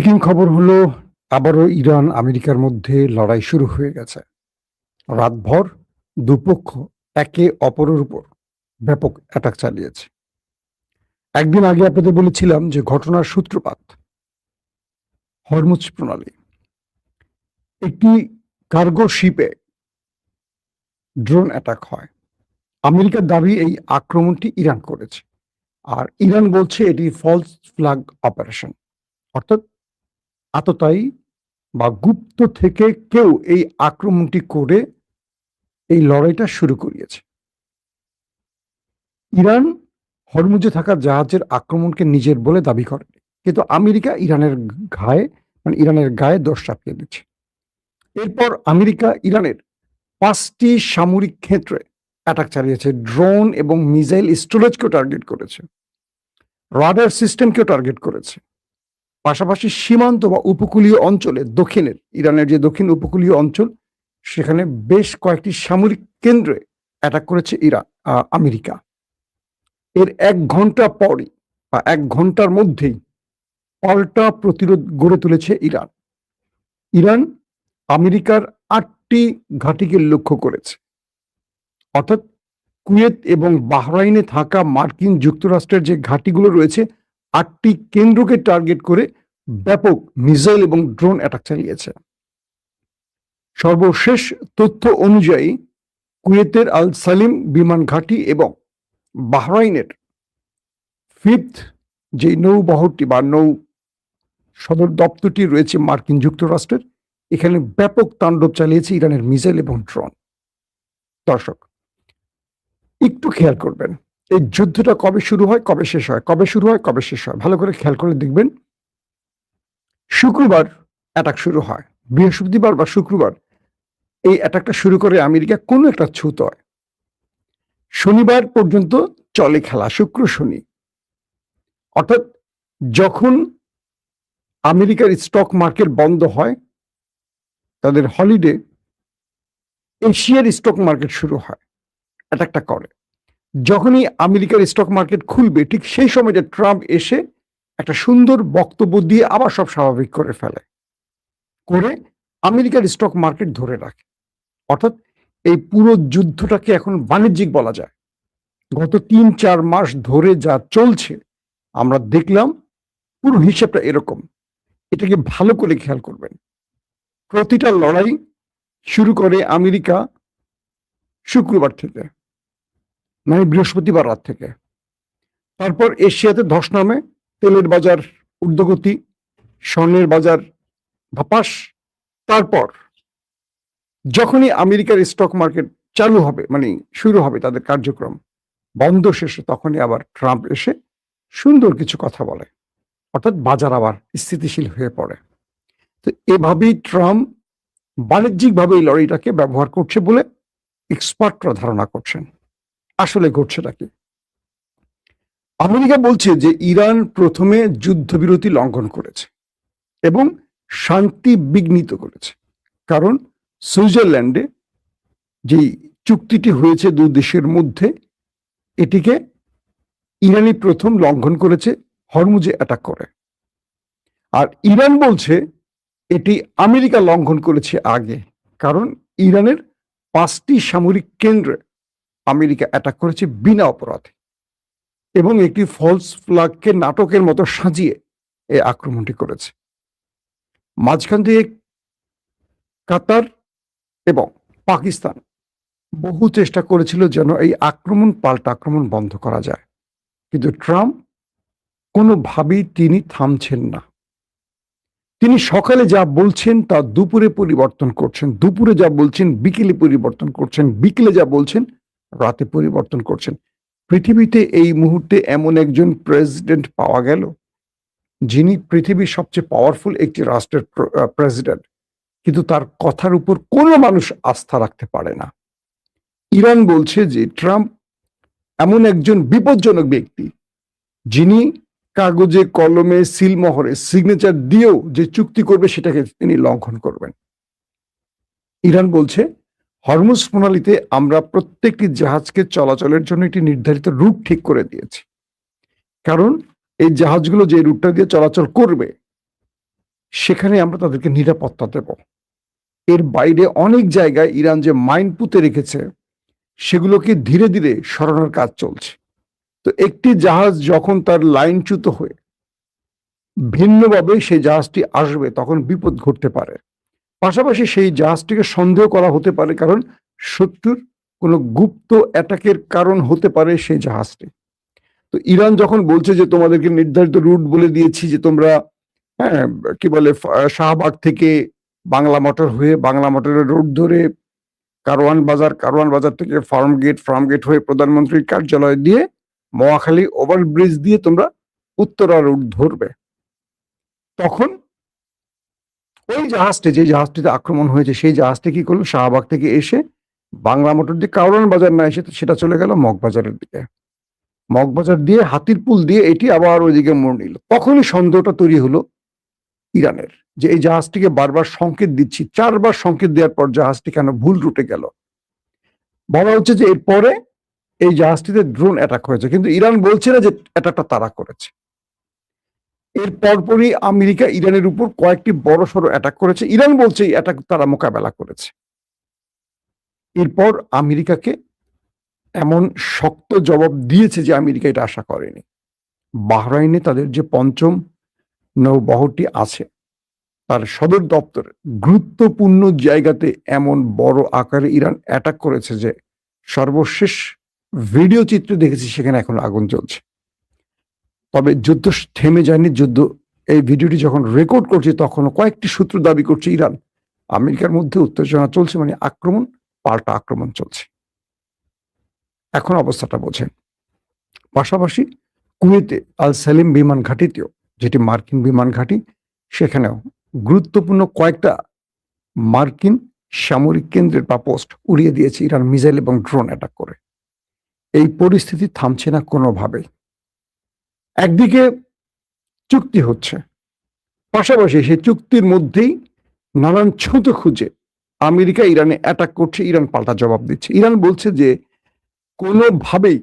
Breaking খবর হলো আবারও ইরান আমেরিকার মধ্যে লড়াই শুরু হয়ে গেছে। রাতভর দুপক্ষ একে অপরের উপর ব্যাপক অ্যাটাক চালিয়েছে। একদিন আগে আপনাদের বলেছিলাম যে ঘটনার সূত্রপাত হরমুজ প্রণালী, একটি কার্গো শিপে ড্রোন অ্যাটাক হয়। আমেরিকার দাবি এই আক্রমণটি ইরান করেছে, আর ইরান বলছে এটি ফলস ফ্ল্যাগ অপারেশন, অর্থাৎ আততায়ী বা গুপ্ত থেকে কেউ এই আক্রমণটি করে এই লড়াইটা শুরু করিয়েছে। ইরান হরমুজে থাকা জাহাজের আক্রমণকে নিজের বলে দাবি করে, কিন্তু আমেরিকা ইরানের গায়ে দোষ চাপিয়ে দিচ্ছে। এরপর আমেরিকা ইরানের 5টি সামরিক ক্ষেত্রে অ্যাটাক চালিয়েছে, ড্রোন এবং মিসাইল স্টোরেজকেও টার্গেট করেছে, রাডার সিস্টেমকেও টার্গেট করেছে। পাশাপাশি সীমান্ত বা উপকূলীয় অঞ্চলে ইরানের যে দক্ষিণ উপকূলীয় অঞ্চল, সেখানে বেশ কয়েকটি সামরিক কেন্দ্রে অ্যাটাক করেছে আমেরিকা। এর 1 ঘন্টা পরই বা 1 ঘন্টার মধ্যেই পাল্টা প্রতিরোধ গড়ে তুলেছে ইরান। ইরান আমেরিকার 8টি ঘাঁটিকে লক্ষ্য করেছে, অর্থাৎ কুয়েত এবং বাহরাইনে থাকা মার্কিন যুক্তরাষ্ট্রের যে ঘাঁটিগুলো রয়েছে, 8টি কেন্দ্রকে টার্গেট করে ব্যাপক মিসাইল এবং ড্রোন অ্যাটাক চালিয়েছে। সর্বশেষ তথ্য অনুযায়ী কুয়েতের আল সালিম বিমান ঘাঁটি এবং বাহরাইনের 5th যে নৌবহরটি বা নৌ সদর দপ্তরটি রয়েছে মার্কিন যুক্তরাষ্ট্রের, এখানে ব্যাপক তাণ্ডব চালিয়েছে ইরানের মিসাইল এবং ড্রোন। দর্শক, একটু খেয়াল করবেন এই যুদ্ধটা কবে শুরু হয়, কবে শেষ হয়, কবে শুরু হয়, কবে শেষ হয়, ভালো করে খেয়াল করে দেখবেন। শুক্রবার অ্যাটাক শুরু হয়, বৃহস্পতিবার বা শুক্রবার এই অ্যাটাকটা শুরু করে আমেরিকা কোনো একটা ছুতোয়। শনিবার পর্যন্ত চলে খেলা, শুক্র শনি। অর্থাৎ যখন আমেরিকার স্টক মার্কেট বন্ধ হয়, তাদের হলিডে, এশিয়ার স্টক মার্কেট শুরু হয়, অ্যাটাকটা করে। যখনই আমেরিকার স্টক মার্কেট খুলবে, ঠিক সেই সময়টা ট্রাম্প এসে একটা সুন্দর বক্তব্য দিয়ে আবার সব স্বাভাবিক করে ফেলে, করে আমেরিকার স্টক মার্কেট ধরে রাখে। অর্থাৎ এই পুরো যুদ্ধটাকে এখন বাণিজ্যিক বলা যায়। গত 3-4 মাস ধরে যা চলছে আমরা দেখলাম, পুরো হিসেবটা এরকম। এটাকে ভালো করে খেয়াল করবেন। প্রতিটা লড়াই শুরু করে আমেরিকা শুক্রবার থেকে, মানে বৃহস্পতিবার রাত থেকে। তারপর এশিয়াতে ধস নামে, তেলের বাজার ঊর্ধ্বগতি, স্বর্ণের বাজার ধপাস। তারপর যখনই আমেরিকার স্টক মার্কেট চালু হবে, মানে শুরু হবে তাদের কার্যক্রম, বন্ধ শেষে, তখনই আবার ট্রাম্প এসে সুন্দর কিছু কথা বলে, অর্থাৎ বাজার আবার স্থিতিশীল হয়ে পড়ে। তো এভাবেই ট্রাম্প বাণিজ্যিকভাবে এই লড়াইটাকে ব্যবহার করছে বলে এক্সপার্টরা ধারণা করছেন। আসলে ঘটছেটা কি? আমেরিকা বলছে যে ইরান প্রথমে যুদ্ধবিরতি লঙ্ঘন করেছে এবং শান্তি বিঘ্নিত করেছে, কারণ সুইজারল্যান্ডে যেই চুক্তিটি হয়েছে দুই দেশের মধ্যে, এটিকে ইরানই প্রথম লঙ্ঘন করেছে হরমুজে অ্যাটাক করে। আর ইরান বলছে এটি আমেরিকা লঙ্ঘন করেছে আগে, কারণ ইরানের 5টি সামরিক কেন্দ্রে আমেরিকা অ্যাটাক করেছে বিনা অপরাধে, এবং একটি ফলস ফ্ল্যাগকে নাটকের মতো সাজিয়ে এই আক্রমণটি করেছে। মাঝখান দিয়ে কাতার এবং পাকিস্তান বহু চেষ্টা করেছিল যেন এই পাল্টা আক্রমণ বন্ধ করা যায়, কিন্তু ট্রাম্প কোনোভাবেই তিনি থামছেন না। তিনি সকালে যা বলছেন তা দুপুরে পরিবর্তন করছেন, দুপুরে যা বলছেন বিকেলে পরিবর্তন করছেন, বিকেলে যা বলছেন রাতে পরিবর্তন করছেন। পৃথিবীতে এই মুহূর্তে এমন একজন প্রেসিডেন্ট পাওয়া গেল, যিনি পৃথিবীর সবচেয়ে পাওয়ারফুল একটি রাষ্ট্রের প্রেসিডেন্ট, কিন্তু তার কথার উপর কোনো মানুষ আস্থা রাখতে পারে না। ইরান বলছে যে ট্রাম্প এমন একজন বিপজ্জনক ব্যক্তি, যিনি কাগজে কলমে সিলমোহরে সিগনেচার দিয়েও যে চুক্তি করবে সেটাকে তিনি লঙ্ঘন করবেন। ইরান বলছে হরমুজ প্রণালীতে আমরা প্রত্যেকটি জাহাজকে চলাচলের জন্য একটি নির্ধারিত রুট ঠিক করে দিয়েছি, কারণ এই জাহাজগুলো যে রুটটা দিয়ে চলাচল করবে সেখানে আমরা তাদেরকে নিরাপত্তা দেব। এর বাইরে অনেক জায়গায় ইরান যে মাইন পুঁতে রেখেছে সেগুলোকে ধীরে ধীরে সরানোর কাজ চলছে। তো একটি জাহাজ যখন তার লাইনচ্যুত হয়ে ভিন্নভাবে সেই জাহাজটি আসবে তখন বিপদ ঘটতে পারে। পাশাপাশি সেই জাহাজটিকে সন্দেহ করা হতে পারে, কারণ শত্রুর কোনো গুপ্ত অ্যাটাকের কারণ হতে পারে সেই জাহাজটি। তো ইরান যখন বলছে যে তোমাদেরকে নির্ধারিত রুট বলে দিয়েছি, যে তোমরা হ্যাঁ কি বলে শাহবাগ থেকে বাংলা মোটর হয়ে বাংলা মোটরের রুট ধরে কারওয়ান বাজার থেকে ফার্ম গেট হয়ে প্রধানমন্ত্রীর কার্যালয় দিয়ে মহাখালী ওভারব্রিজ দিয়ে তোমরা উত্তরা রুট ধরবে, তখন ওই জাহাজটি, যে জাহাজটিতে আক্রমণ হয়েছে সেই জাহাজটি কি করলো, শাহবাগ থেকে এসে বাংলা মোটর দিয়ে কারওয়ান বাজার না এসে সেটা চলে গেল মগবাজারের দিকে। মগবাজার দিয়ে হাতিরপুল দিয়ে এটি আবার ওইদিকে মোড় নিল। তখনই সন্দেহটা তৈরি হলো ইরানের, যে এই জাহাজটিকে বারবার সংকেত দিচ্ছি, 4বার সংকেত দেওয়ার পর জাহাজটি কেন ভুল রুটে গেল। বলা হচ্ছে যে এরপরে এই জাহাজটিতে ড্রোন অ্যাটাক হয়েছে, কিন্তু ইরান বলছে না যে অ্যাটাকটা তারা করেছে। এর পরপরই আমেরিকা ইরানের উপর কয়েকটি বড়সড় অ্যাটাক করেছে। ইরান বলছে এই অ্যাটাক তারা মোকাবেলা করেছে। এরপর আমেরিকাকে এমন শক্ত জবাব দিয়েছে যে আমেরিকা এটা আশা করেনি। বাহরাইনে তাদের যে 5ম নৌবহরটি আছে তার সদর দপ্তর গুরুত্বপূর্ণ জায়গাতে এমন বড় আকারে ইরান অ্যাটাক করেছে যে সর্বশেষ ভিডিও চিত্র দেখেছি সেখানে এখন আগুন জ্বলছে। তবে যুদ্ধ থেমে যায়নি। এই ভিডিওটি যখন রেকর্ড করছে তখনও কয়েকটি সূত্র দাবি করছে ইরান আমেরিকার মধ্যে উত্তেজনা চলছে, মানে আক্রমণ পাল্টা আক্রমণ চলছে। এখন অবস্থাটা বোঝেন। পাশাপাশি কুয়েতে আল সালিম বিমান ঘাঁটিতেও, যেটি মার্কিন বিমান ঘাঁটি, সেখানেও গুরুত্বপূর্ণ কয়েকটা মার্কিন সামরিক কেন্দ্রের বা পোস্ট উড়িয়ে দিয়েছে ইরান মিসাইল এবং ড্রোন অ্যাটাক করে। এই পরিস্থিতি থামছে না কোনোভাবেই। একদিকে চুক্তি হচ্ছে, পাশাপাশি সেই চুক্তির মধ্যেই নানান ছুতো খুঁজে আমেরিকা ইরানে অ্যাটাক করছে, ইরান পাল্টা জবাব দিচ্ছে। ইরান বলছে যে কোনোভাবেই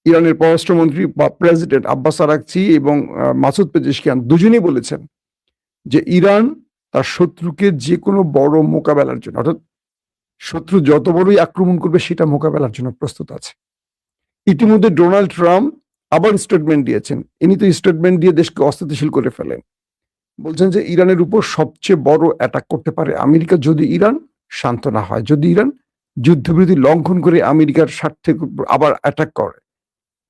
ইরানের পররাষ্ট্রমন্ত্রী বা প্রেসিডেন্ট আব্বাস আরাকচি এবং মাসুদ পেজেশকিয়ান দুজনেই বলেছেন যে ইরান তার শত্রুকে যে কোনো বড় মোকাবেলার জন্য, অর্থাৎ শত্রু যত বড়ই আক্রমণ করবে সেটা মোকাবেলার জন্য প্রস্তুত আছে। ইতিমধ্যে ডোনাল্ড ট্রাম্প আবার স্টেটমেন্ট দিয়েছেন। ইনি তো স্টেটমেন্ট দিয়ে দেশকে অস্থিতিশীল করে ফেলেন। বলছেন যে ইরানের উপর সবচেয়ে বড় অ্যাটাক করতে পারে আমেরিকা যদি ইরান শান্ত না হয়, যদি ইরান যুদ্ধবিরতি লঙ্ঘন করে আমেরিকার স্বার্থে আবার অ্যাটাক করে।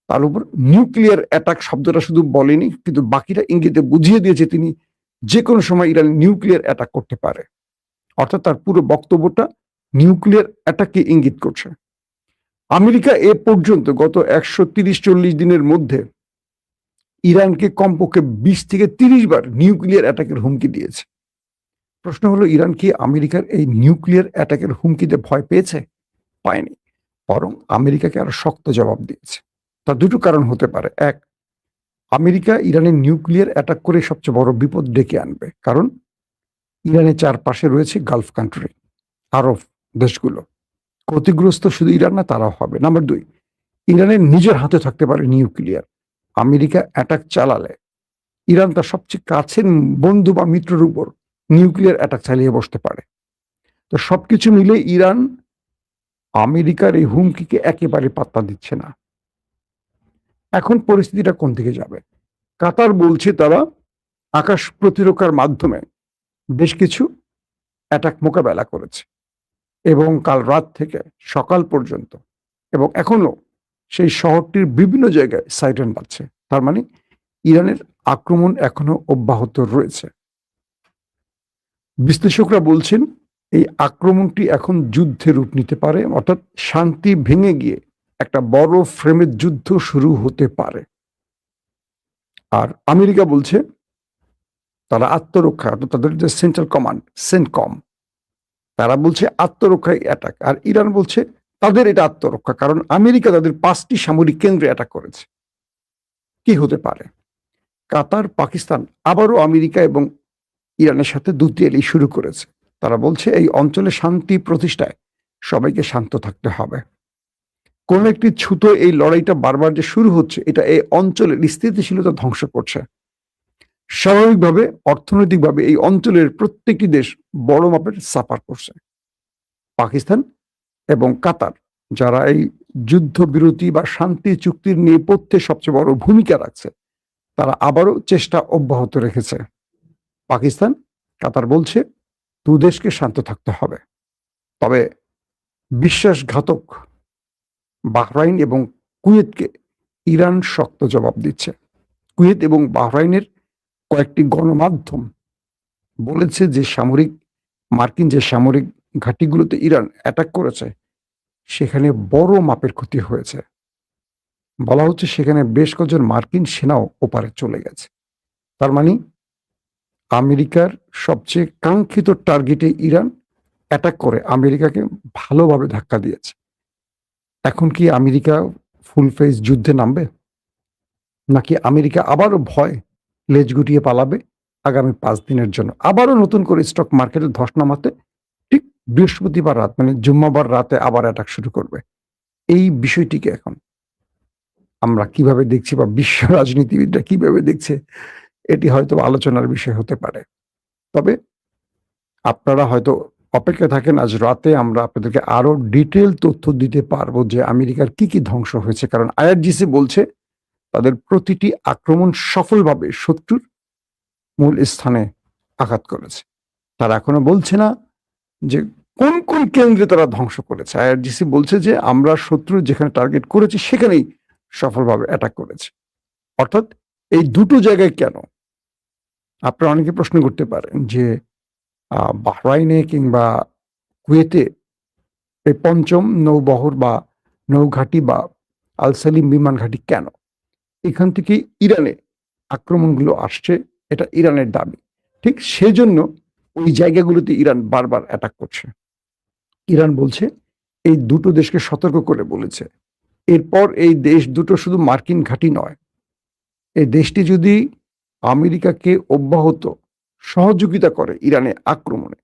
তার উপর নিউক্লিয়ার অ্যাটাক শব্দটা শুধু বলেনি, কিন্তু বাকিটা ইঙ্গিতে বুঝিয়ে দিয়েছে তিনি যে কোনো সময় ইরান নিউক্লিয়ার অ্যাটাক করতে পারে। অর্থাৎ তার পুরো বক্তব্যটা নিউক্লিয়ার অ্যাটাককে ইঙ্গিত করছে। আমেরিকা এ পর্যন্ত গত 130-40 দিনের মধ্যে ইরানকে কমপক্ষে 20 থেকে 30 বার নিউক্লিয়ার অ্যাটাকের হুমকি দিয়েছে। প্রশ্ন হলো, ইরান কি আমেরিকার এই নিউক্লিয়ার অ্যাটাকের হুমকিতে ভয় পেয়েছে? পায়নি, বরং আমেরিকাকে আরো শক্ত জবাব দিয়েছে। তার দুটো কারণ হতে পারে। এক, আমেরিকা ইরানের নিউক্লিয়ার অ্যাটাক করে সবচেয়ে বড় বিপদ ডেকে আনবে, কারণ ইরানের চারপাশে রয়েছে গালফ কান্ট্রি, আরব দেশগুলো। ক্ষতিগ্রস্ত শুধু ইরান না, তারাও হবে। নাম্বার 2, ইরানের নিজের হাতে থাকতে পারে নিউক্লিয়ার। আমেরিকা অ্যাটাক চালালে ইরান তার সবচেয়ে কাছের বন্ধু বা মিত্রের উপর নিউক্লিয়ার অ্যাটাক চালিয়ে বসতে পারে। তো সবকিছু মিলে ইরান আমেরিকার এই হুমকিকে একেবারে পাত্তা দিচ্ছে না। এখন পরিস্থিতিটা কোন দিকে যাবে? কাতার বলছে তারা আকাশ প্রতিরক্ষার মাধ্যমে বেশ কিছু অ্যাটাক মোকাবেলা করেছে এবং কাল রাত থেকে সকাল পর্যন্ত, এবং এখনো সেই শহরটির বিভিন্ন জায়গায় সাইরেন বাজছে। তার মানে ইরানের আক্রমণ এখনো অব্যাহত রয়েছে। বিশ্লেষকরা বলছেন এই আক্রমণটি এখন যুদ্ধে রূপ নিতে পারে, অর্থাৎ শান্তি ভেঙে গিয়ে একটা বড় ফ্রেমের যুদ্ধ শুরু হতে পারে। আর আমেরিকা বলছে তারা আত্মরক্ষা, অর্থাৎ তাদের যে সেন্ট্রাল কমান্ড সেন্টকম, তারা বলছে আত্মরক্ষায় অ্যাটাক, আর ইরান বলছে তাদের এটা আত্মরক্ষা, কারণ আমেরিকা তাদের 5টি সামরিক কেন্দ্রে অ্যাটাক করেছে। কি হতে পারে? কাতার, পাকিস্তান আবারও আমেরিকা এবং ইরানের সাথে দুতিয়ালি শুরু করেছে। তারা বলছে এই অঞ্চলে শান্তি প্রতিষ্ঠায় সবাইকে শান্ত থাকতে হবে। কোন একটি ছুতো এই লড়াইটা বারবার যে শুরু হচ্ছে, এটা এই অঞ্চলের স্থিতিশীলতা ধ্বংস করছে। স্বাভাবিকভাবে অর্থনৈতিকভাবে এই অঞ্চলের প্রত্যেকটি দেশ বড় মাপের সাফার করছে। পাকিস্তান এবং কাতার, যারা এই যুদ্ধবিরতি বা শান্তি চুক্তির নেপথ্যে সবচেয়ে বড় ভূমিকা রাখছে, তারা আবারও চেষ্টা অব্যাহত রেখেছে। পাকিস্তান, কাতার বলছে দুদেশকে শান্ত থাকতে হবে। তবে বিশ্বাসঘাতক বাহরাইন এবং কুয়েতকে ইরান শক্ত জবাব দিচ্ছে। কুয়েত এবং বাহরাইনের কয়েকটি গণমাধ্যম বলেছে যে মার্কিন যে সামরিক ঘাঁটিগুলোতে ইরান অ্যাটাক করেছে সেখানে বড় মাপের ক্ষতি হয়েছে। বলা হচ্ছে সেখানে বেশ কয়েকজন মার্কিন সেনাও ওপারে চলে গেছে। তার মানে আমেরিকার সবচেয়ে কাঙ্ক্ষিত টার্গেটে ইরান অ্যাটাক করে আমেরিকাকে ভালোভাবে ধাক্কা দিয়েছে। এখন কি আমেরিকা ফুল ফেজ যুদ্ধে নামবে, নাকি আমেরিকা আবারও ভয় লেজ গুটিয়ে পালাবে আগামী 5 দিনের জন্য, আবারও নতুন করে স্টক মার্কেটে ধস নামাতে ঠিক বৃহস্পতিবার রাত মানে জুম্মাবার রাতে আবার অ্যাটাক শুরু করবে? এই বিষয়টিকে এখন আমরা কিভাবে দেখছি বা বিশ্ব রাজনীতিবিদরা কিভাবে দেখছে, এটি হয়তো আলোচনার বিষয় হতে পারে। তবে আপনারা হয়তো অপেক্ষা থাকেন, আজ রাতে আমরা আপনাদেরকে আরো ডিটেল তথ্য দিতে পারবো যে আমেরিকার কি কি ধ্বংস হয়েছে। কারণ আইআরজিসি বলছে তাদের প্রতিটি আক্রমণ সফলভাবে শত্রুর মূল স্থানে আঘাত করেছে। তারা এখনো বলছে না যে কোন কোন কেন্দ্রে তারা ধ্বংস করেছে। আইআরজিসি বলছে যে আমরা শত্রু যেখানে টার্গেট করেছি সেখানেই সফলভাবে অ্যাটাক করেছে। অর্থাৎ এই দুটো জায়গায় কেন? আপনারা অনেকে প্রশ্ন করতে পারেন যে বাহরাইনে কিংবা কুয়েতে এই পঞ্চম নৌবহর বা নৌঘাঁটি বা আল সালিম বিমান ঘাঁটি কেন? এখান থেকে ইরানে আক্রমণগুলো আসছে, এটা ইরানের দাবি। ঠিক সেজন্য ওই জায়গাগুলোতে ইরান বারবার অ্যাটাক করছে। ইরান বলছে এই দুটো দেশকে সতর্ক করে বলেছে, এরপর এই দেশ দুটো শুধু মার্কিন ঘাঁটি নয়, এই দেশটি যদি আমেরিকাকে অব্যাহত সহযোগিতা করে ইরানে আক্রমণে,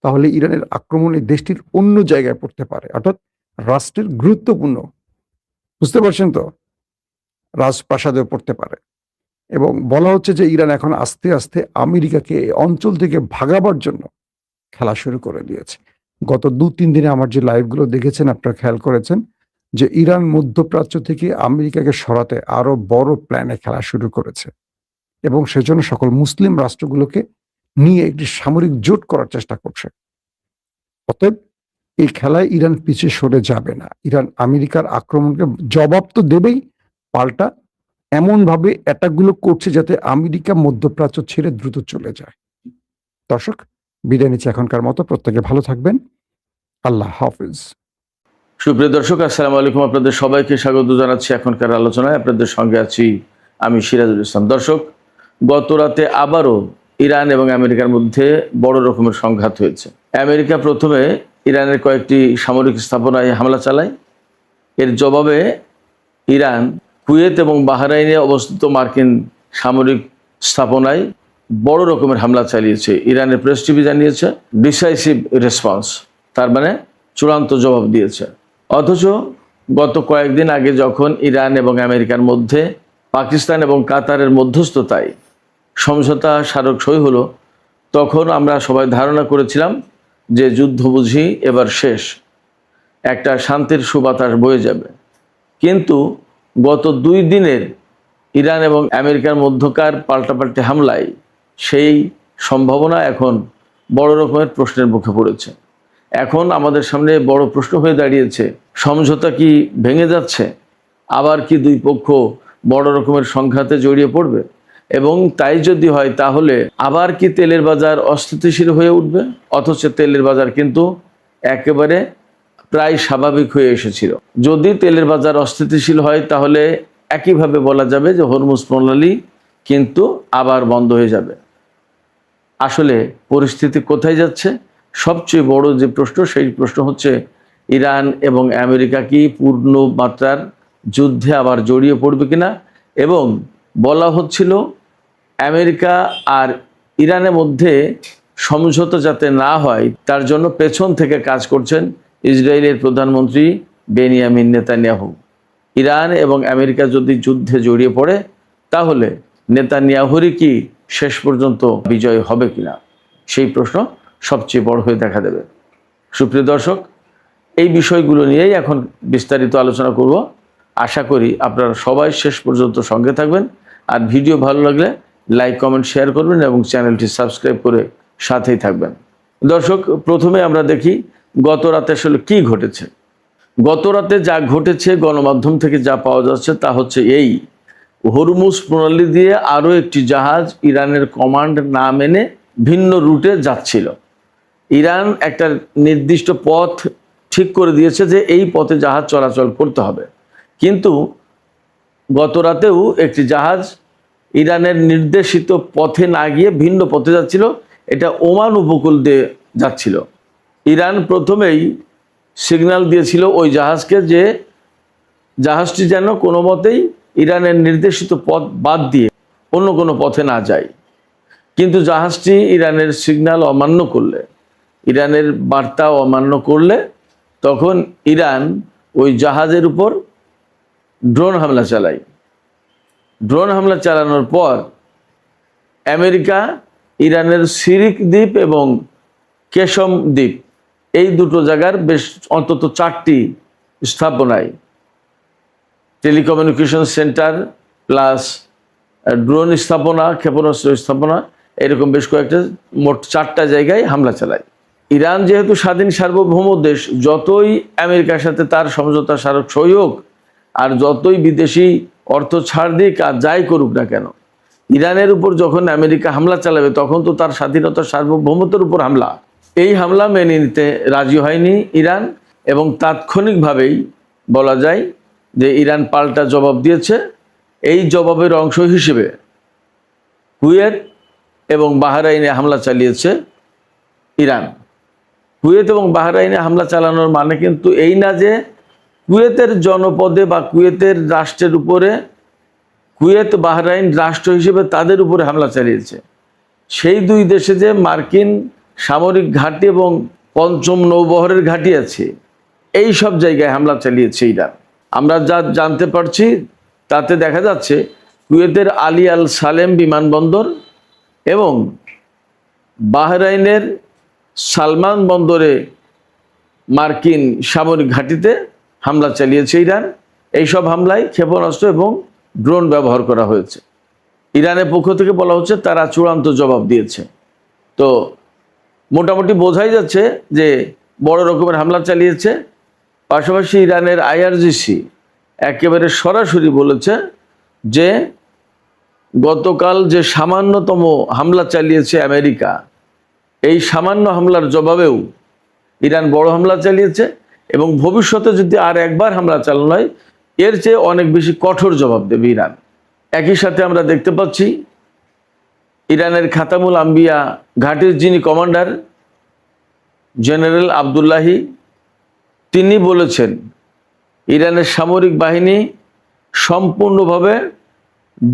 তাহলে ইরানের আক্রমণে দেশটির অন্য জায়গায় পড়তে পারে, অর্থাৎ রাষ্ট্রের গুরুত্বপূর্ণ, বুঝতে পারছেন তো, রাজপ্রাসাদেও পড়তে পারে। এবং বলা হচ্ছে যে ইরান এখন আস্তে আস্তে আমেরিকাকে এই অঞ্চল থেকে ভাগাবার জন্য খেলা শুরু করে দিয়েছে। গত 2-3 দিনে আমার যে লাইভগুলো দেখেছেন আপনারা খেয়াল করেছেন যে ইরান মধ্যপ্রাচ্য থেকে আমেরিকাকে সরাতে আরো বড় প্ল্যানে খেলা শুরু করেছে এবং সেজন্য সকল মুসলিম রাষ্ট্রগুলোকে নিয়ে একটি সামরিক জোট করার চেষ্টা করছে। অতএব এই খেলায় ইরান পিছিয়ে সরে যাবে না। ইরান আমেরিকার আক্রমণকে জবাব তো দেবেই, পাল্টা এমনভাবে অ্যাটাকগুলো করছে যাতে আমেরিকা মধ্যপ্রাচ্য ছেড়ে দ্রুত চলে যায়। দর্শক, বিদায় নিচ্ছি এখনকার মতো। প্রত্যেকে ভালো থাকবেন। আল্লাহ হাফিজ। সুপ্রিয় দর্শক, আসসালামু আলাইকুম। আপনাদের সবাইকে স্বাগত জানাচ্ছি এখনকার আলোচনায়। আপনাদের সঙ্গে আছি আমি সিরাজুল ইসলাম। দর্শক, গত রাতে আবারও ইরান এবং আমেরিকার মধ্যে বড় রকমের সংঘাত হয়েছে। আমেরিকা প্রথমে ইরানের কয়েকটি সামরিক স্থাপনায় হামলা চালায়। এর জবাবে ইরান কুয়েত এবং বাহরাইনে অবস্থিত মার্কিন সামরিক স্থাপনায় বড় রকমের হামলা চালিয়েছে। ইরানের প্রেস টিভি জানিয়েছে ডিসাইসিভ রেসপন্স, তার মানে চূড়ান্ত জবাব দিয়েছে। অথচ গত কয়েকদিন আগে যখন ইরান এবং আমেরিকার মধ্যে পাকিস্তান এবং কাতারের মধ্যস্থতায় সমঝোতা স্মারক সই হলো, তখন আমরা সবাই ধারণা করেছিলাম যে যুদ্ধ বুঝি এবার শেষ, একটা শান্তির সুবাতাস বয়ে যাবে। কিন্তু গত 2 দিনের ইরান এবং আমেরিকার মধ্যকার পাল্টাপাল্টি হামলায় সেই সম্ভাবনা এখন বড় রকমের প্রশ্নের মুখে পড়েছে। এখন আমাদের সামনে বড় প্রশ্ন হয়ে দাঁড়িয়েছে, সমঝোতা কি ভেঙে যাচ্ছে? আবার কি দুই পক্ষ বড় রকমের সংঘাতে জড়িয়ে পড়বে? এবং তাই যদি হয় তাহলে আবার কি তেলের বাজার অস্থিতিশীল হয়ে উঠবে? অথচ তেলের বাজার কিন্তু একেবারে প্রায় স্বাভাবিক হয়ে এসেছিল। যদি তেলের বাজার অস্থিতিশীল হয় তাহলে একইভাবে বলা যাবে যে হরমুজ প্রণালী কিন্তু আবার বন্ধ হয়ে যাবে। আসলে পরিস্থিতি কোথায় যাচ্ছে? সবচেয়ে বড় যে প্রশ্ন, সেই প্রশ্ন হচ্ছে ইরান এবং আমেরিকা কি পূর্ণ মাত্রার যুদ্ধে আবার জড়িয়ে পড়বে কিনা। এবং বলা হচ্ছিল আমেরিকা আর ইরানের মধ্যে সমঝোতা যাতে না হয় তার জন্য পেছন থেকে কাজ করছেন ইসরায়েলের প্রধানমন্ত্রী বেনিয়ামিন নেতানিয়াহু। ইরান এবং আমেরিকা যদি যুদ্ধে জড়িয়ে পড়ে তাহলে নেতানিয়াহুরই কি শেষ পর্যন্ত বিজয় হবে কিনা, সেই প্রশ্ন সবচেয়ে বড় হয়ে দেখা দেবে। সুপ্রিয় দর্শক, এই বিষয়গুলো নিয়েই এখন বিস্তারিত আলোচনা করব। আশা করি আপনারা সবাই শেষ পর্যন্ত সঙ্গে থাকবেন। আর ভিডিও ভালো লাগলে লাইক, কমেন্ট, শেয়ার করবেন এবং চ্যানেলটি সাবস্ক্রাইব করে সাথেই থাকবেন। দর্শক, প্রথমে আমরা দেখি গত রাতে আসলে কি ঘটেছে। গত রাতে যা ঘটেছে গণমাধ্যম থেকে যা পাওয়া যাচ্ছে তা হচ্ছে এই: হরমুজ প্রণালী দিয়ে আরও একটি জাহাজ ইরানের কমান্ড না মেনে ভিন্ন রুটে যাচ্ছিল। ইরান একটা নির্দিষ্ট পথ ঠিক করে দিয়েছে যে এই পথে জাহাজ চলাচল করতে হবে, কিন্তু গত রাতেও একটি জাহাজ ইরানের নির্দেশিত পথে না গিয়ে ভিন্ন পথে যাচ্ছিল। এটা ওমান উপকূল দিয়ে যাচ্ছিল। ইরান প্রথমেই সিগন্যাল দিয়েছিল ওই জাহাজকে যে জাহাজটি যেন কোনো মতেই ইরানের নির্দেশিত পথ বাদ দিয়ে অন্য কোনো পথে না যায়। কিন্তু জাহাজটি ইরানের সিগন্যাল অমান্য করলে, ইরানের বার্তা অমান্য করলে, তখন ইরান ওই জাহাজের উপর ড্রোন হামলা চালায়। ড্রোন হামলা চালানোর পর আমেরিকা ইরানের সিরিক দ্বীপ এবং কেশম দ্বীপ, এই দুটো জায়গার বেশ অন্তত 4টি স্থাপনায় টেলিকমিউনিকেশন সেন্টার প্লাস ড্রোন স্থাপনা, ক্ষেপণাস্ত্র স্থাপনা, এরকম বেশ কয়েকটা, মোট 4টা জায়গায় হামলা চালায়। ইরান যেহেতু স্বাধীন সার্বভৌম দেশ, যতই আমেরিকার সাথে তার সমঝোতা স্মারক সই হোক আর যতই বিদেশি অর্থ ছাড় দিক আর যাই করুক না কেন, ইরানের উপর যখন আমেরিকা হামলা চালাবে তখন তো তার স্বাধীনতা সার্বভৌমত্বের উপর হামলা। এই হামলা মেনে নিতে রাজি হয়নি ইরান এবং তাৎক্ষণিকভাবেই বলা যায় যে ইরান পাল্টা জবাব দিয়েছে। এই জবাবের অংশ হিসেবে কুয়েত এবং বাহরাইনে হামলা চালিয়েছে ইরান। কুয়েত এবং বাহরাইনে হামলা চালানোর মানে কিন্তু এই না যে কুয়েতের জনপদে বা কুয়েতের রাষ্ট্রের উপরে, কুয়েত বাহরাইন রাষ্ট্র হিসেবে তাদের উপরে হামলা চালিয়েছে। সেই দুই দেশে যে মার্কিন সামরিক ঘাঁটি এবং 5ম নৌবহরের ঘাঁটি আছে, এই সব জায়গায় হামলা চালিয়েছে ইরান। আমরা যা জানতে পারছি তাতে দেখা যাচ্ছে কুয়েতের আলী আল সালেম বিমানবন্দর এবং বাহরাইনের সালমান বন্দরে মার্কিন সামরিক ঘাঁটিতে হামলা চালিয়েছে ইরান। এই সব হামলায় ক্ষেপণাস্ত্র এবং ড্রোন ব্যবহার করা হয়েছে। ইরানের পক্ষ থেকে বলা হচ্ছে তারা চূড়ান্ত জবাব দিয়েছে। তো মোটামুটি বোঝাই যাচ্ছে যে বড় রকমের হামলা চালিয়েছে। পাশাপাশি ইরানের IRGC একেবারে সরাসরি বলেছে যে গতকাল যে সামান্যতম হামলা চালিয়েছে আমেরিকা, এই সামান্য হামলার জবাবেও ইরান বড় হামলা চালিয়েছে এবং ভবিষ্যতে যদি আর একবার হামলা চালানো হয় এর চেয়ে অনেক বেশি কঠোর জবাব দেবে ইরান। একই সাথে আমরা দেখতে পাচ্ছি ইরানের খাতামুল আম্বিয়া ঘাটির যিনি কমান্ডার জেনারেল আবদুল্লাহি, তিনি বলেছেন ইরানের সামরিক বাহিনী সম্পূর্ণভাবে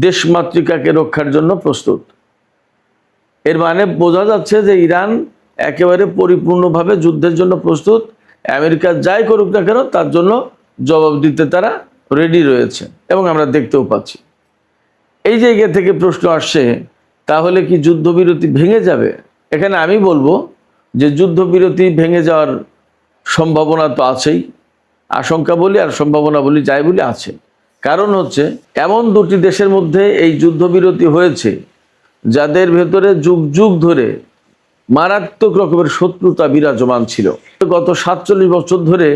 দেশমাতৃকাকে রক্ষার জন্য প্রস্তুত। এর মানে বোঝা যাচ্ছে যে ইরান একেবারে পরিপূর্ণভাবে যুদ্ধের জন্য প্রস্তুত। আমেরিকা যাই করুক না কেন তার জন্য জবাব দিতে তারা রেডি রয়েছে এবং আমরা দেখতেও পাচ্ছি। এই জায়গা থেকে প্রশ্ন আসছে, তাহলে কি যুদ্ধবিরতি ভেঙে যাবে? এখানে আমি বলবো যে যুদ্ধবিরতি ভেঙে যাওয়ার সম্ভাবনা তো আছেই, আশঙ্কা বলি আর সম্ভাবনা বলি, যাই বলি আছে। কারণ হচ্ছে এমন দুটি দেশের মধ্যে এই যুদ্ধবিরতি হয়েছে যাদের ভেতরে যুগ যুগ ধরে মারাত্মক রকমের শত্রুতা বিরাজমান ছিল। গত 47 বছর ধরে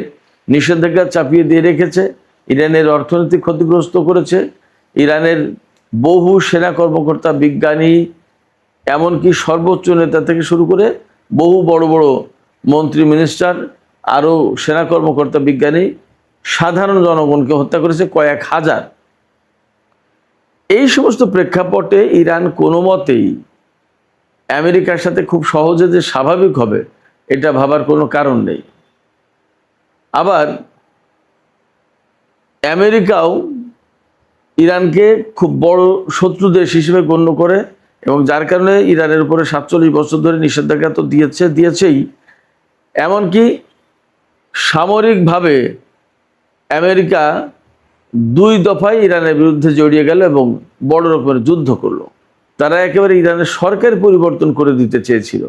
নিষেধাজ্ঞা চাপিয়ে দিয়ে রেখেছে, ইরানের অর্থনীতি ক্ষতিগ্রস্ত করেছে, ইরানের বহু সেনা কর্মকর্তা, বিজ্ঞানী, এমনকি সর্বোচ্চ নেতা থেকে শুরু করে বহু বড় বড় মন্ত্রী, মিনিস্টার, আরও সেনা কর্মকর্তা, বিজ্ঞানী, সাধারণ জনগণকে হত্যা করেছে কয়েক হাজার। এই সমস্ত প্রেক্ষাপটে ইরান কোনো মতেই আমেরিকার সাথে খুব সহজে যে স্বাভাবিক হবে এটা ভাবার কোনো কারণ নেই। আবার আমেরিকাও ইরানকে খুব বড় শত্রু দেশ হিসেবে গণ্য করে এবং যার কারণে ইরানের উপরে 47 বছর ধরে নিষেধাজ্ঞা তো দিয়েছেই। এমনকি সামরিকভাবে আমেরিকা দুই দফায় ইরানের বিরুদ্ধে জড়িয়ে গেল এবং বড় রকমের যুদ্ধ করলো। তারা একেবারে ইরানের সরকার পরিবর্তন করে দিতে চেয়েছিল।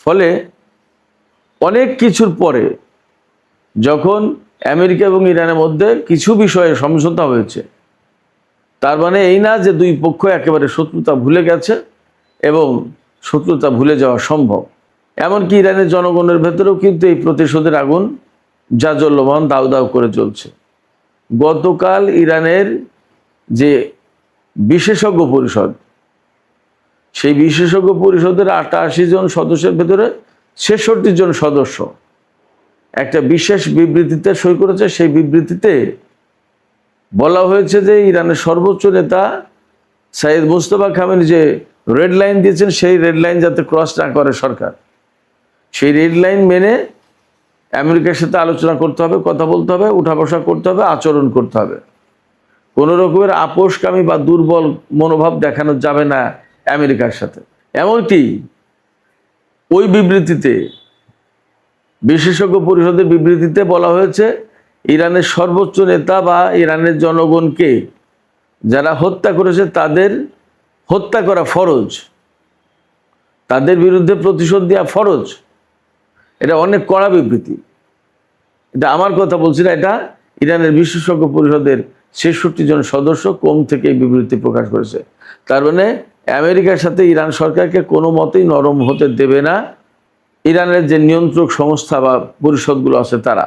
ফলে অনেক কিছুর পরে যখন আমেরিকা এবং ইরানের মধ্যে কিছু বিষয়ে সমঝোতা হয়েছে, তার মানে এই না যে দুই পক্ষ একেবারে শত্রুতা ভুলে গেছে এবং শত্রুতা ভুলে যাওয়া সম্ভব। এমনকি ইরানের জনগণের ভেতরেও কিন্তু এই প্রতিশোধের আগুন জাজ্বল্যমান দাউ দাউ করে চলছে। গতকাল ইরানের যে বিশেষজ্ঞ পরিষদ, সেই বিশেষজ্ঞ পরিষদের 88 জন সদস্যের ভেতরে 66 জন সদস্য একটা বিশেষ বিবৃতিতে সই করেছে। সেই বিবৃতিতে বলা হয়েছে যে ইরানের সর্বোচ্চ নেতা সাইয়েদ মুস্তফা খামেনি যে রেড লাইন দিয়েছেন, সেই রেড লাইন যাতে ক্রস না করে সরকার, সেই রেড লাইন মেনে আমেরিকার সাথে আলোচনা করতে হবে, কথা বলতে হবে, উঠা বসা করতে হবে, আচরণ করতে হবে। কোনো রকমের আপোষকামী বা দুর্বল মনোভাব দেখানো যাবে না আমেরিকার সাথে। এমনকি ওই বিবৃতিতে, বিশেষজ্ঞ পরিষদের বিবৃতিতে বলা হয়েছে ইরানের সর্বোচ্চ নেতা বা ইরানের জনগণকে যারা হত্যা করেছে তাদের হত্যা করা ফরজ, তাদের বিরুদ্ধে প্রতিশোধ দেওয়া ফরজ। এটা অনেক কড়া বিবৃতি। এটা আমার কথা বলছি না, এটা ইরানের বিশেষজ্ঞ পরিষদের 66 জন সদস্য কোম থেকে এই বিবৃতি প্রকাশ করেছে। তার মানে আমেরিকার সাথে ইরান সরকারকে কোনো মতেই নরম হতে দেবে না ইরানের যে নিয়ন্ত্রক সংস্থা বা পরিষদগুলো আছে তারা।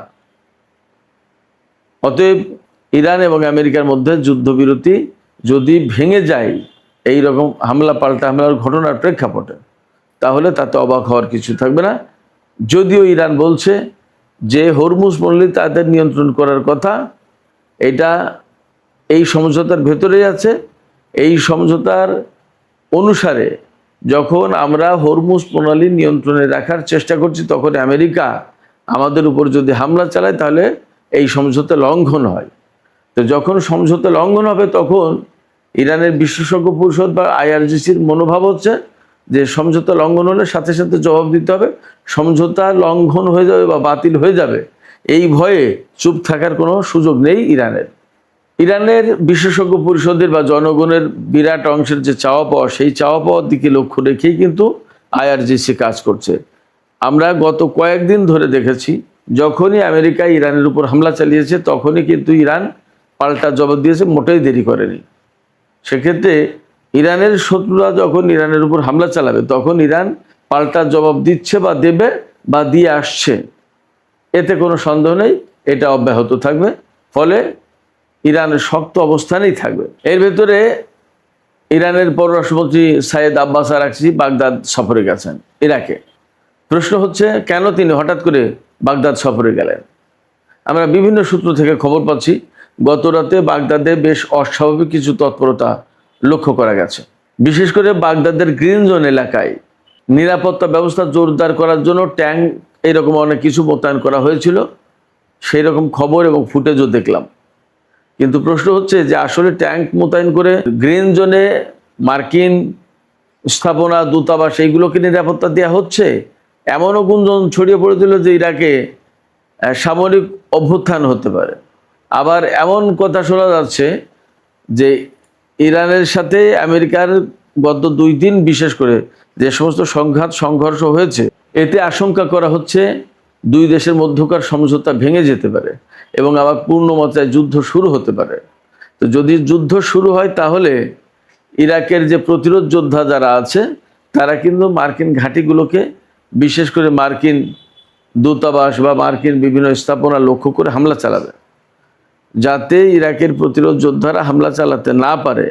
অতএব ইরান এবং আমেরিকার মধ্যে যুদ্ধবিরতি যদি ভেঙে যায় এই রকম হামলা পাল্টা হামলার ঘটনার প্রেক্ষাপটে, তাহলে তাতে অবাক হওয়ার কিছু থাকবে না। যদিও ইরান বলছে যে হরমুজ পল্লী তাদের নিয়ন্ত্রণ করার কথা, এটা এই সমঝোতার ভেতরেই আছে। এই সমঝোতার অনুসারে যখন আমরা হরমুজ প্রণালী নিয়ন্ত্রণে রাখার চেষ্টা করছি, তখন আমেরিকা আমাদের উপর যদি হামলা চালায় তাহলে এই সমঝোতা লঙ্ঘন হয়। তো যখন সমঝোতা লঙ্ঘন হবে তখন ইরানের বিশেষজ্ঞ পরিষদ বা IRGCর মনোভাব হচ্ছে যে সমঝোতা লঙ্ঘন হলে সাথে সাথে জবাব দিতে হবে, সমঝোতা লঙ্ঘন হয়ে যাবে বা বাতিল হয়ে যাবে এই ভয়ে চুপ থাকার কোনো সুযোগ নেই ইরানের। ইরানের বিশেষজ্ঞ পরিষদের বা জনগণের বিরাট অংশের যে চাওয়া পাওয়া, সেই চাওয়া পাওয়ার দিকে লক্ষ্য রেখেই কিন্তু IRGC কাজ করছে। আমরা গত কয়েকদিন ধরে দেখেছি যখনই আমেরিকা ইরানের উপর হামলা চালিয়েছে তখনই কিন্তু ইরান পাল্টা জবাব দিয়েছে, মোটেই দেরি করেনি। সেক্ষেত্রে ইরানের শত্রুরা যখন ইরানের উপর হামলা চালাবে তখন ইরান পাল্টা জবাব দিচ্ছে বা দেবে বা দিয়ে আসছে, এতে কোনো সন্দেহ নেই, এটা অব্যাহত থাকবে। ফলে ইরানের শক্ত অবস্থানেই থাকবে। এর ভেতরে ইরানের পররাষ্ট্রমন্ত্রী সাইয়েদ আব্বাস আরাকচি বাগদাদ সফরে গেছেন ইরাকে। প্রশ্ন হচ্ছে কেন তিনি হঠাৎ করে বাগদাদ সফরে গেলেন। আমরা বিভিন্ন সূত্র থেকে খবর পাচ্ছি গত রাতে বাগদাদে বেশ অস্বাভাবিক কিছু তৎপরতা লক্ষ্য করা গেছে। বিশেষ করে বাগদাদের গ্রিন জোন এলাকায় নিরাপত্তা ব্যবস্থা জোরদার করার জন্য ট্যাঙ্ক এরকম অনেক কিছু মোতায়েন করা হয়েছিল, সেই রকম খবর এবং ফুটেজও দেখলাম। কিন্তু প্রশ্ন হচ্ছে যে আসলে ট্যাঙ্ক মোতায়েন করে গ্রিন জোনে মার্কিন স্থাপনা, দূতাবাস এইগুলোকে নিরাপত্তা দেওয়া হচ্ছে, এমনও গুঞ্জন ছড়িয়ে পড়েছিল যে ইরাকে সামরিক অভ্যুত্থান হতে পারে। আবার এমন কথা শোনা যাচ্ছে যে ইরানের সাথে আমেরিকার গত 2 দিন বিশেষ করে যে সমস্ত সংঘর্ষ হয়েছে, এতে আশঙ্কা করা হচ্ছে দুই দেশের মধ্যকার সমঝোতা ভেঙে যেতে পারে এবং আবার পূর্ণমাত্রায় যুদ্ধ শুরু হতে পারে। তো যদি যুদ্ধ শুরু হয় তাহলে ইরাকের যে প্রতিরোধ যোদ্ধা যারা আছে তারা কিন্তু মার্কিন ঘাঁটিগুলোকে, বিশেষ করে মার্কিন দূতাবাস বা মার্কিন বিভিন্ন স্থাপনা লক্ষ্য করে হামলা চালাবে। যাতে ইরাকের প্রতিরোধ যোদ্ধারা হামলা চালাতে না পারে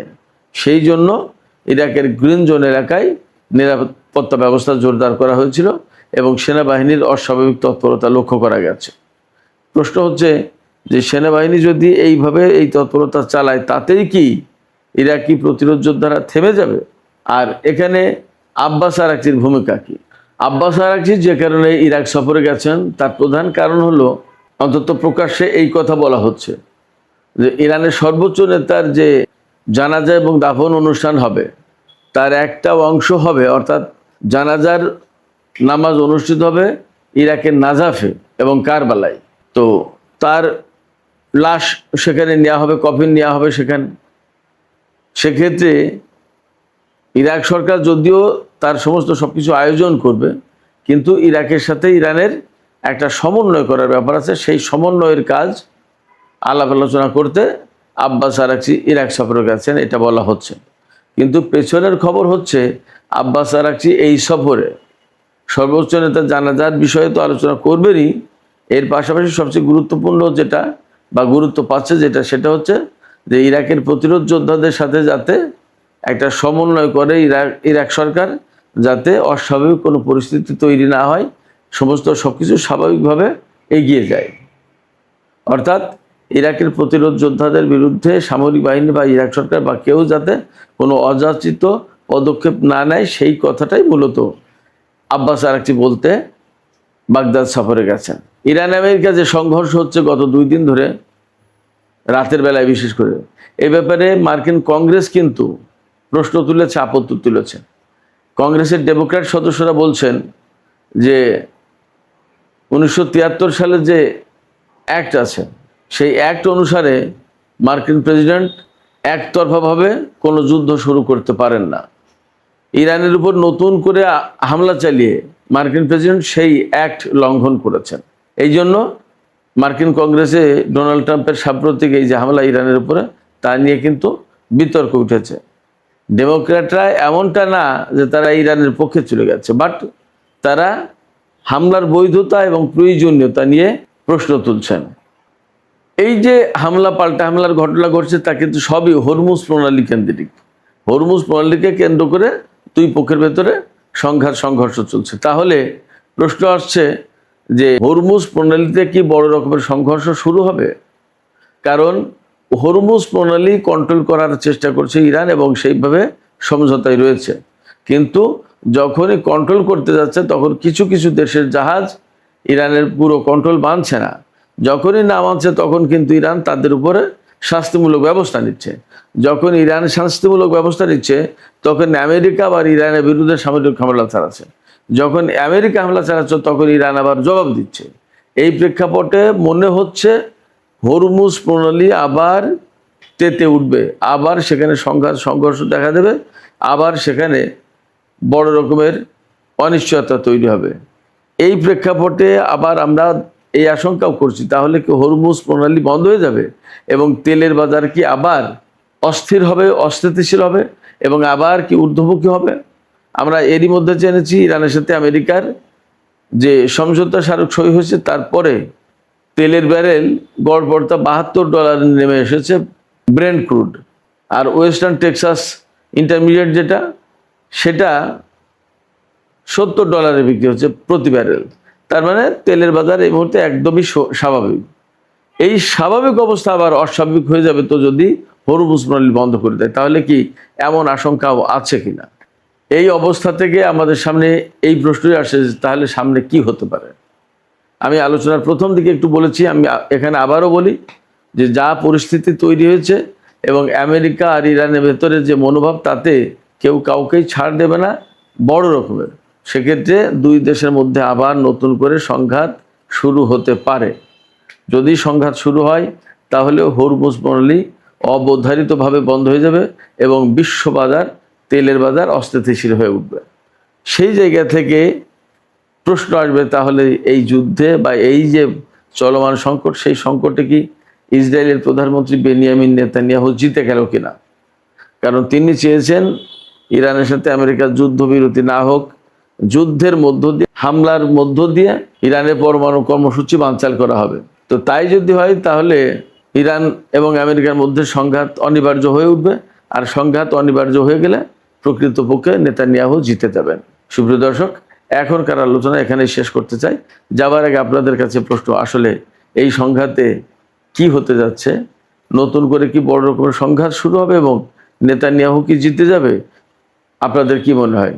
সেই জন্য ইরাকের গ্রিন জোন এলাকায় নিরাপত্তা ব্যবস্থা জোরদার করা হয়েছিল এবং সেনাবাহিনীর অস্বাভাবিক তৎপরতা লক্ষ্য করা গেছে। প্রশ্ন হচ্ছে যে সেনাবাহিনী যদি এইভাবে এই তৎপরতা চালায় তাতেই কি ইরাকি প্রতিরোধ যোদ্ধারা থেমে যাবে? আর এখানে আব্বাস আরাকচির ভূমিকা কি? আব্বাস আরাকচি যে কারণে ইরাক সফরে গেছেন তার প্রধান কারণ হলো, অন্তত প্রকাশ্যে এই কথা বলা হচ্ছে যে ইরানের সর্বোচ্চ নেতার যে জানাজা এবং দাফন অনুষ্ঠান হবে তার একটা অংশ হবে, অর্থাৎ জানাজার নামাজ অনুষ্ঠিত হবে ইরাকের নাজাফে এবং কারবালায়। তো তার লাশ সেখানে নেওয়া হবে, কফিন নেওয়া হবে সেখানে। সেক্ষেত্রে ইরাক সরকার যদিও তার সমস্ত সবকিছু আয়োজন করবে, কিন্তু ইরাকের সাথে ইরানের একটা সমন্বয় করার ব্যাপার আছে। সেই সমন্বয়ের কাজ আলাপ আলোচনা করতে আব্বাস আরাকচি ইরাক সফরে গেছেন, এটা বলা হচ্ছে। কিন্তু পেছনের খবর হচ্ছে আব্বাস আরাকচি এই সফরে সর্বোচ্চ নেতা জানাজার বিষয়ে তো আলোচনা করবেনই, এর পাশাপাশি সবচেয়ে গুরুত্বপূর্ণ যেটা বা গুরুত্ব পাচ্ছে যেটা, সেটা হচ্ছে যে ইরাকের প্রতিরোধ যোদ্ধাদের সাথে যাতে একটা সমন্বয় করে ইরাক সরকার, যাতে অস্বাভাবিক কোনো পরিস্থিতি তৈরি না হয়, সমস্ত সবকিছু স্বাভাবিকভাবে এগিয়ে যায়। অর্থাৎ ইরাকের প্রতিরোধ যোদ্ধাদের বিরুদ্ধে সামরিক বাহিনী বা ইরাক সরকার বা কেউ যাতে কোনো অযাচিত পদক্ষেপ না নেয়, সেই কথাটাই মূলত আব্বাস আরাকচি বলতে বাগদাদ সফরে গেছেন। ইরান আমেরিকা যে সংঘর্ষ হচ্ছে গত 2 দিন ধরে, রাতের বেলায় বিশেষ করে, এই ব্যাপারে মার্কিন কংগ্রেস কিন্তু প্রশ্ন তুলেছে, আপত্তি তুলেছে। কংগ্রেসের ডেমোক্র্যাট সদস্যরা বলছেন যে 1973 সালে যে অ্যাক্ট আছে, সেই অ্যাক্ট অনুসারে মার্কিন প্রেসিডেন্ট একতরফাভাবে কোনো যুদ্ধ শুরু করতে পারেন না। ইরানের উপর নতুন করে হামলা চালিয়ে মার্কিন প্রেসিডেন্ট সেই অ্যাক্ট লঙ্ঘন করেছেন। এই জন্য মার্কিন কংগ্রেসে ডোনাল্ড ট্রাম্পের সাম্প্রতিক এই যে হামলা ইরানের উপরে, তা নিয়ে কিন্তু বিতর্ক উঠেছে। ডেমোক্র্যাটরা এমনটা না যে তারা ইরানের পক্ষে চলে গেছে, বাট তারা হামলার বৈধতা এবং প্রয়োজনীয়তা নিয়ে প্রশ্ন তুলছেন। এই যে হামলা পাল্টা হামলার ঘটনা ঘটছে, তা কিন্তু সবই হরমুজ প্রণালী কেন্দ্রিক। হরমুজ প্রণালীকে কেন্দ্র করে 2 পক্ষের ভেতরে সংঘর্ষ চলছে। তাহলে প্রশ্ন আসছে যে হরমুজ প্রণালীতে কি বড় রকমের সংঘর্ষ শুরু হবে? কারণ হরমুজ প্রণালী কন্ট্রোল করার চেষ্টা করছে ইরান এবং সেইভাবে সমঝোতায় রয়েছে। কিন্তু যখনই কন্ট্রোল করতে যাচ্ছে, তখন কিছু কিছু দেশের জাহাজ ইরানের পুরো কন্ট্রোল মানছে না। যখনই না মানছে, তখন কিন্তু ইরান তাদের উপরে শাস্তিমূলক ব্যবস্থা নিচ্ছে। যখন ইরান শাস্তিমূলক ব্যবস্থা নিচ্ছে, তখন আমেরিকা আবার ইরানের বিরুদ্ধে সামরিক হামলা চালাচ্ছে। যখন আমেরিকা হামলা চালাচ্ছে, তখন ইরান আবার জবাব দিচ্ছে। এই প্রেক্ষাপটে মনে হচ্ছে হরমুজ প্রণালী আবার তেতে উঠবে, আবার সেখানে সংঘর্ষ দেখা দেবে, আবার সেখানে বড় রকমের অনিশ্চয়তা তৈরি হবে। এই প্রেক্ষাপটে আবার আমরা এই আশঙ্কাও করছি, তাহলে কি হরমুজ প্রণালী বন্ধ হয়ে যাবে এবং তেলের বাজার কি আবার অস্থির হবে, অস্থিতিশীল হবে এবং আবার কি ঊর্ধ্বমুখী হবে? আমরা এরই মধ্যে জেনেছি ইরানের সাথে আমেরিকার যে সমঝোতা স্মারক সই হয়েছে, তারপরে তেলের ব্যারেল গড়পড়তা $72 নেমে এসেছে ব্রেন্ট ক্রুড। আর ওয়েস্টার্ন টেক্সাস ইন্টারমিডিয়েট যেটা, সেটা $70 বিক্রি হচ্ছে প্রতি ব্যারেল। তার মানে তেলের বাজার এই মুহূর্তে একদমই স্বাভাবিক। এই স্বাভাবিক অবস্থা আবার অস্বাভাবিক হয়ে যাবে তো যদি হরমুজ প্রণালী বন্ধ করে দেয়, তাহলে কি এমন আশঙ্কাও আছে কিনা? এই অবস্থা থেকে আমাদের সামনে এই প্রশ্নই আসে, তাহলে সামনে কি হতে পারে? আমি আলোচনার প্রথম দিকে একটু বলেছি, আমি এখানে আবারও বলি যে যা পরিস্থিতি তৈরি হয়েছে এবং আমেরিকা আর ইরানের ভেতরে যে মনোভাব, তাতে কেউ কাউকেই ছাড় দেবে না বড় রকমের। সেক্ষেত্রে 2 দেশের মধ্যে আবার নতুন করে সংঘাত শুরু হতে পারে। যদি সংঘাত শুরু হয়, তাহলে হরমুজ প্রণালী অবধারিতভাবে বন্ধ হয়ে যাবে এবং বিশ্ববাজার, তেলের বাজার অস্থিতিশীল হয়ে উঠবে। সেই জায়গা থেকে প্রশ্ন আসবে, তাহলে এই যুদ্ধে বা এই যে চলমান সংকট, সেই সংকটে কি ইসরায়েলের প্রধানমন্ত্রী বেনিয়ামিন নেতানিয়াহু জিতে গেল কিনা? কারণ তিনি চেয়েছেন ইরানের সাথে আমেরিকার যুদ্ধবিরতি না হোক, যুদ্ধের মধ্য দিয়ে, হামলার মধ্য দিয়ে ইরানের পরমাণু কর্মসূচি বানচাল করা হবে। তো তাই যদি হয়, তাহলে ইরান এবং আমেরিকার মধ্যে সংঘাত অনিবার্য হয়ে উঠবে। আর সংঘাত অনিবার্য হয়ে গেলে প্রকৃতপক্ষে নেতানিয়াহু জিতে যাবেন। সুপ্রিয় দর্শক, এখনকার আলোচনা এখানেই শেষ করতে চাই। যাবার আগে আপনাদের কাছে প্রশ্ন, আসলে এই সংঘাতে কি হতে যাচ্ছে? নতুন করে কি বড় রকমের সংঘাত শুরু হবে এবং নেতানিয়াহু কি জিতে যাবে? আপনাদের কি মনে হয়?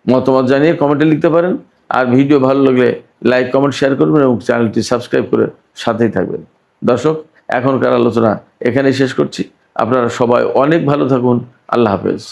মতামত জানিয়ে কমেন্টে লিখতে পারেন। আর ভিডিও ভালো লাগলে লাইক, কমেন্ট, শেয়ার করবেন এবং চ্যানেলটি সাবস্ক্রাইব করে সাথেই থাকবেন। দর্শক, এখনকার আলোচনা এখানেই শেষ করছি। আপনারা সবাই অনেক ভালো থাকুন। আল্লাহ হাফেজ।